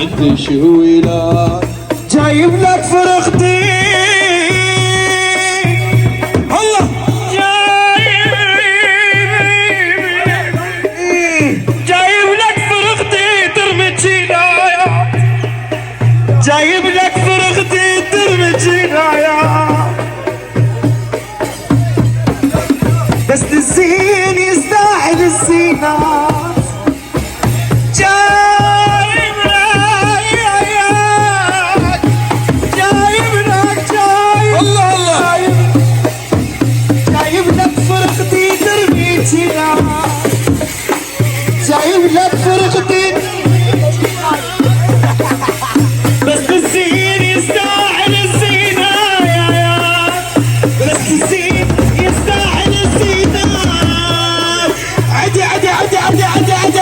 انت شويلة جايب لك فرختي الله جايب لك فرختي ترمي جنايا جايب لك فرختي ترمي جنايا بس الزين يستاهل الزينة جايب لك فرقتي بس الزين يستاهل الزينة يا بس الزين يستاهل الزينة عدي عدي عدي عدي عدي عدي